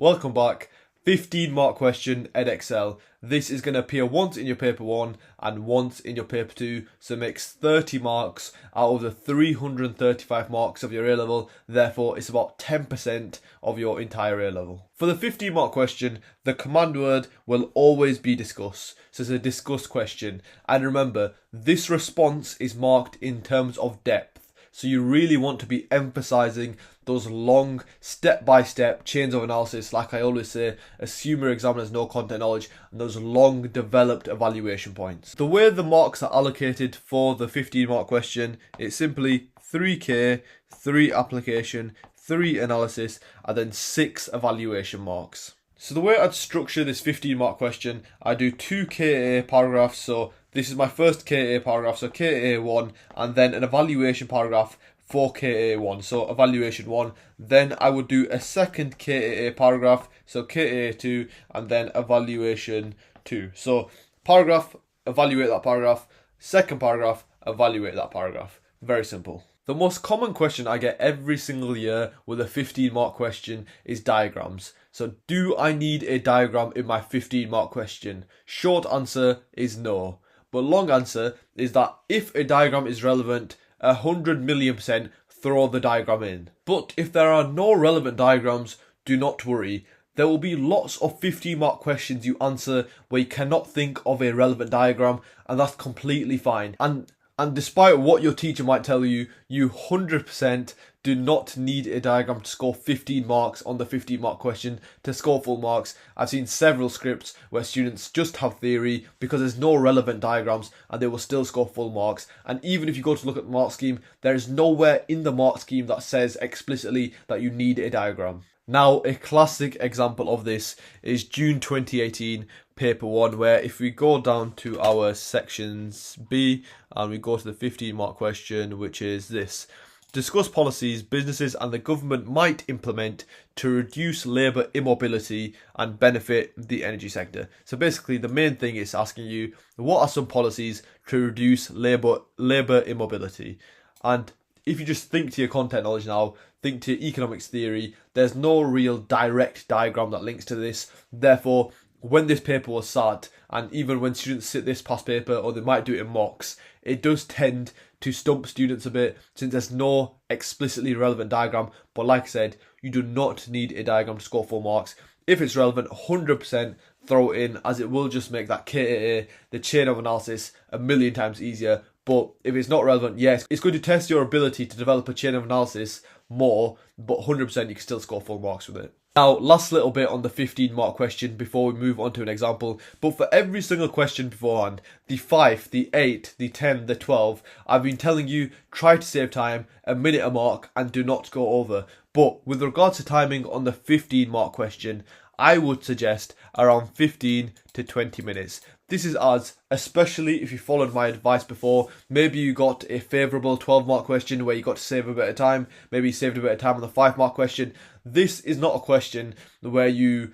Welcome back. 15-mark question, Edexcel. This is going to appear once in your paper 1 and once in your paper 2, so it makes 30 marks out of the 335 marks of your A-level. Therefore, it's about 10% of your entire A-level. For the 15-mark question, the command word will always be discuss. So it's a discuss question. And remember, this response is marked in terms of depth. So you really want to be emphasizing those long step-by-step chains of analysis. Like I always say, assume your examiner has no content knowledge, and those long developed evaluation points. The way the marks are allocated for the 15-mark question, it's simply 3K, 3 application, 3 analysis, and then 6 evaluation marks. So the way I'd structure this 15-mark question, I do 2 KA paragraphs. So this is my first KA paragraph, so KA1, and then an evaluation paragraph for KA1, so evaluation 1. Then I would do a second KA paragraph, so KA2, and then evaluation 2. So paragraph, evaluate that paragraph, second paragraph, evaluate that paragraph. Very simple. The most common question I get every single year with a 15-mark question is diagrams. So do I need a diagram in my 15-mark question? Short answer is no. But long answer is that if a diagram is relevant, 100,000,000% throw the diagram in. But if there are no relevant diagrams, do not worry. There will be lots of 15-mark questions you answer where you cannot think of a relevant diagram, and that's completely fine. And despite what your teacher might tell you, you 100% do not need a diagram to score 15 marks on the 15-mark question to score full marks. I've seen several scripts where students just have theory because there's no relevant diagrams and they will still score full marks. And even if you go to look at the mark scheme, there is nowhere in the mark scheme that says explicitly that you need a diagram. Now, a classic example of this is June 2018 paper 1, where if we go down to our sections B and we go to the 15-mark question, which is this: discuss policies businesses and the government might implement to reduce labour immobility and benefit the energy sector. So basically the main thing is asking you, what are some policies to reduce labour immobility? And if you just think to your content knowledge now, think to economics theory, there's no real direct diagram that links to this. Therefore, when this paper was sat, and even when students sit this past paper, or they might do it in mocks, it does tend to stump students a bit since there's no explicitly relevant diagram. But like I said, you do not need a diagram to score full marks. If it's relevant, 100% throw it in, as it will just make that KAA, the chain of analysis, 1,000,000 times easier. But if it's not relevant, yes, it's going to test your ability to develop a chain of analysis more, but 100% you can still score full marks with it. Now, last little bit on the 15-mark question before we move on to an example. But for every single question beforehand, the 5, the 8, the 10, the 12, I've been telling you, try to save time, a minute a mark, and do not go over. But with regards to timing on the 15-mark question, I would suggest around 15 to 20 minutes. This is as, especially if you followed my advice before, maybe you got a favourable 12-mark question where you got to save a bit of time, maybe you saved a bit of time on the 5-mark question. This is not a question where you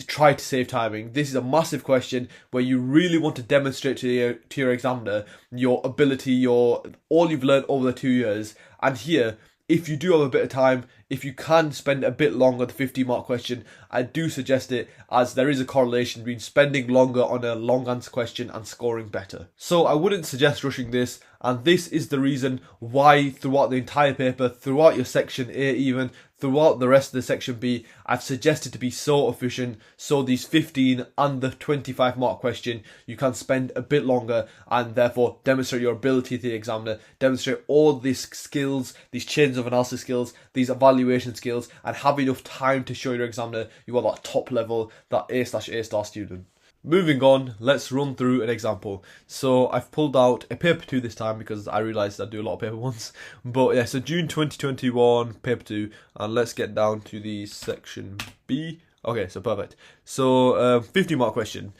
try to save timing. This is a massive question where you really want to demonstrate to your examiner your ability, all you've learned over the 2 years. And here, if you do have a bit of time, if you can spend a bit longer on the 15-mark question, I do suggest it, as there is a correlation between spending longer on a long answer question and scoring better. So I wouldn't suggest rushing this, and this is the reason why throughout the entire paper, throughout your section A even, throughout the rest of the section B, I've suggested to be so efficient, so these 15 and the 25-mark question, you can spend a bit longer and therefore demonstrate your ability to the examiner, demonstrate all these skills, these chains of analysis skills, these evaluation skills, and have enough time to show your examiner you are that top level, that A/A student. Moving on, let's run through an example. So I've pulled out a paper 2 this time because I realised I do a lot of paper 1s. But yeah, so June 2021, paper 2, and let's get down to the section B. Okay, so perfect. So 15-mark question.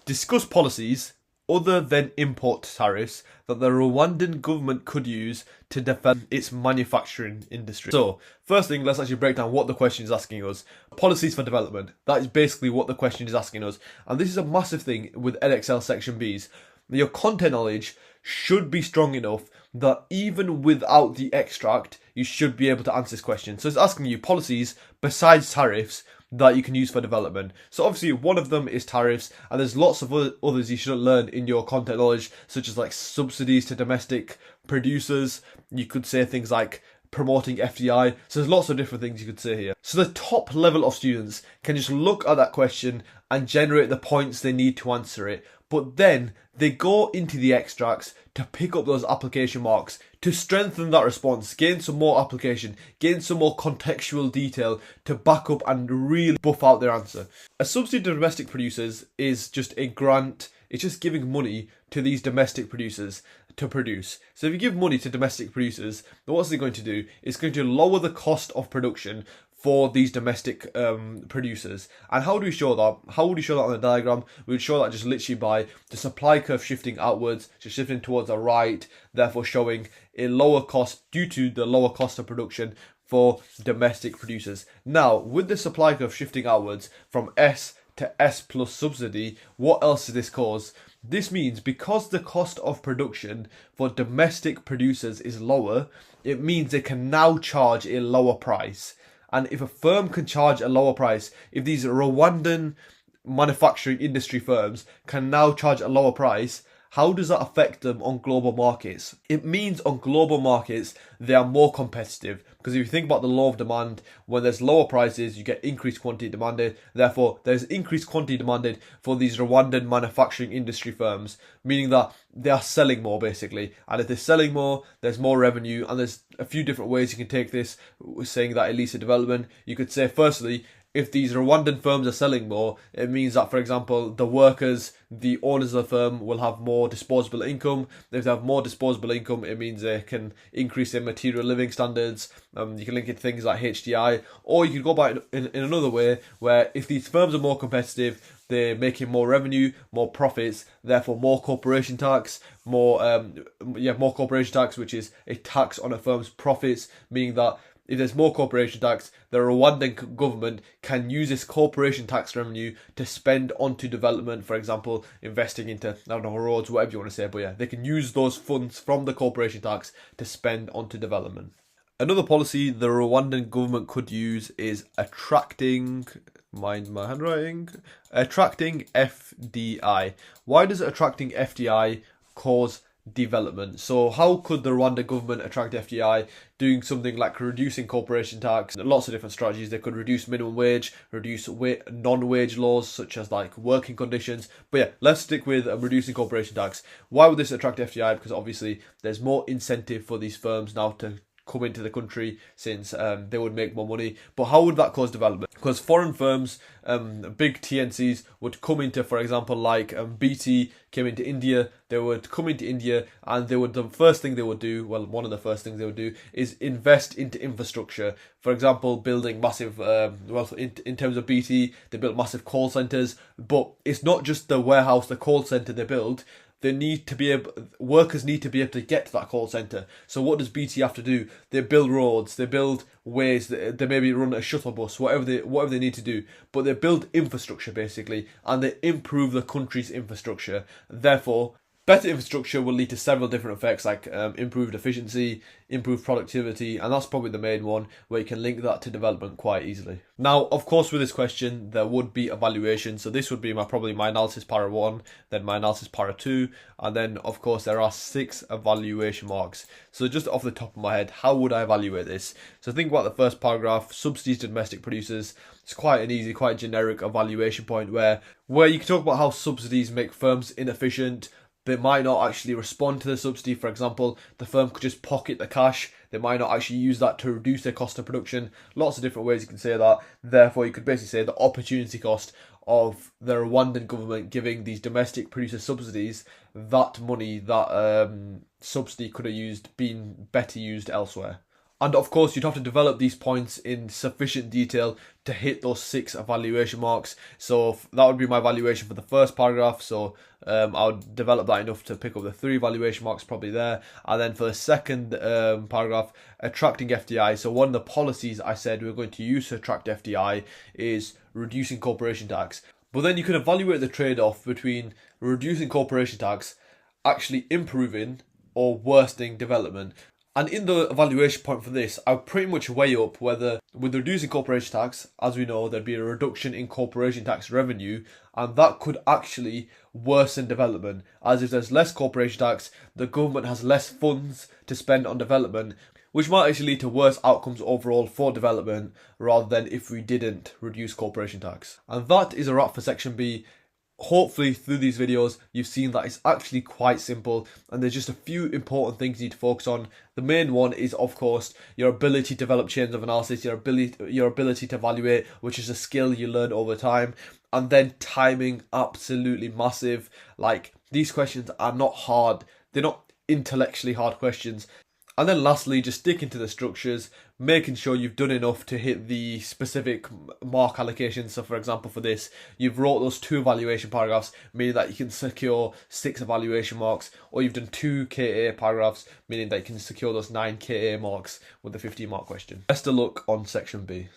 Discuss policies other than import tariffs that the Rwandan government could use to defend its manufacturing industry. So, first thing, let's actually break down what the question is asking us. Policies for development. That is basically what the question is asking us. And this is a massive thing with Edexcel section Bs. your content knowledge should be strong enough that even without the extract, you should be able to answer this question. So it's asking you policies besides tariffs that you can use for development. So obviously one of them is tariffs, and there's lots of others you should learn in your content knowledge, such as like subsidies to domestic producers. You could say things like promoting FDI. So there's lots of different things you could say here. So the top level of students can just look at that question and generate the points they need to answer it. But then they go into the extracts to pick up those application marks, to strengthen that response, gain some more application, gain some more contextual detail to back up and really buff out their answer. A subsidy to domestic producers is just a grant. It's just giving money to these domestic producers to produce. So if you give money to domestic producers, what's it going to do? It's going to lower the cost of production for these domestic producers. And how do we show that? How would we show that on the diagram? We would show that just literally by the supply curve shifting outwards, just shifting towards the right, therefore showing a lower cost due to the lower cost of production for domestic producers. Now, with the supply curve shifting outwards from S to S plus subsidy, what else does this cause? This means because the cost of production for domestic producers is lower, it means they can now charge a lower price. And if a firm can charge a lower price, if these Rwandan manufacturing industry firms can now charge a lower price, how does that affect them on global markets? It means on global markets, they are more competitive. Because if you think about the law of demand, when there's lower prices, you get increased quantity demanded. Therefore, there's increased quantity demanded for these Rwandan manufacturing industry firms, meaning that they are selling more basically. And if they're selling more, there's more revenue. And there's a few different ways you can take this, saying that it leads to development. You could say, firstly, if these Rwandan firms are selling more, it means that, for example, the workers, the owners of the firm will have more disposable income. If they have more disposable income, it means they can increase their material living standards. You can link it to things like HDI, or you can go back in another way, where if these firms are more competitive, they're making more revenue, more profits, therefore more corporation tax, more corporation tax, which is a tax on a firm's profits, meaning that if there's more corporation tax, the Rwandan government can use this corporation tax revenue to spend onto development, for example, investing into, I don't know, roads, whatever you want to say, but yeah, they can use those funds from the corporation tax to spend onto development. Another policy the Rwandan government could use is attracting FDI. Why does attracting FDI cause development? So how could the Rwanda government attract FDI? Doing something like reducing corporation tax. Lots of different strategies. They could reduce minimum wage, reduce non-wage laws such as like working conditions. But yeah, let's stick with reducing corporation tax. Why would this attract FDI? Because obviously there's more incentive for these firms now to come into the country, since they would make more money. But how would that cause development? Because foreign firms, big TNCs would come into, for example, like BT came into India. They would come into India, and the first thing they would do, well, one of the first things they would do is invest into infrastructure. For example, building massive, in terms of BT, they built massive call centers. But it's not just the warehouse, the call center they build. Workers need to be able to get to that call center. So what does BT have to do? They build roads, they build ways, they maybe run a shuttle bus, whatever they need to do. But they build infrastructure basically, and they improve the country's infrastructure. Therefore, better infrastructure will lead to several different effects, like improved efficiency, improved productivity, and that's probably the main one, where you can link that to development quite easily. Now, of course, with this question, there would be evaluation. So this would be probably my analysis para 1, then my analysis para 2, and then, of course, there are 6 evaluation marks. So just off the top of my head, how would I evaluate this? So think about the first paragraph, subsidies to domestic producers. It's quite an easy, quite generic evaluation point where you can talk about how subsidies make firms inefficient. They might not actually respond to the subsidy. For example, the firm could just pocket the cash. They might not actually use that to reduce their cost of production. Lots of different ways you can say that. Therefore, you could basically say the opportunity cost of the Rwandan government giving these domestic producer subsidies, that money, that subsidy could have been better used elsewhere. And of course, you'd have to develop these points in sufficient detail to hit those 6 evaluation marks. So that would be my evaluation for the first paragraph. So I would develop that enough to pick up the 3 evaluation marks probably there. And then for the second paragraph, attracting FDI. So one of the policies I said we were going to use to attract FDI is reducing corporation tax. But then you can evaluate the trade-off between reducing corporation tax actually improving or worsening development. And in the evaluation point for this, I would pretty much weigh up whether, with reducing corporation tax, as we know, there'd be a reduction in corporation tax revenue, and that could actually worsen development. As if there's less corporation tax, the government has less funds to spend on development, which might actually lead to worse outcomes overall for development, rather than if we didn't reduce corporation tax. And that is a wrap for section B. Hopefully through these videos you've seen that it's actually quite simple, and there's just a few important things you need to focus on. The main one is, of course, your ability to develop chains of analysis, your ability to evaluate, which is a skill you learn over time. And then timing, absolutely massive. Like, these questions are not hard, they're not intellectually hard questions. And then lastly, just sticking to the structures, making sure you've done enough to hit the specific mark allocations. So for example, for this, you've wrote those 2 evaluation paragraphs, meaning that you can secure 6 evaluation marks, or you've done 2 KA paragraphs, meaning that you can secure those 9 KA marks with the 15 mark question. Best of luck on section B.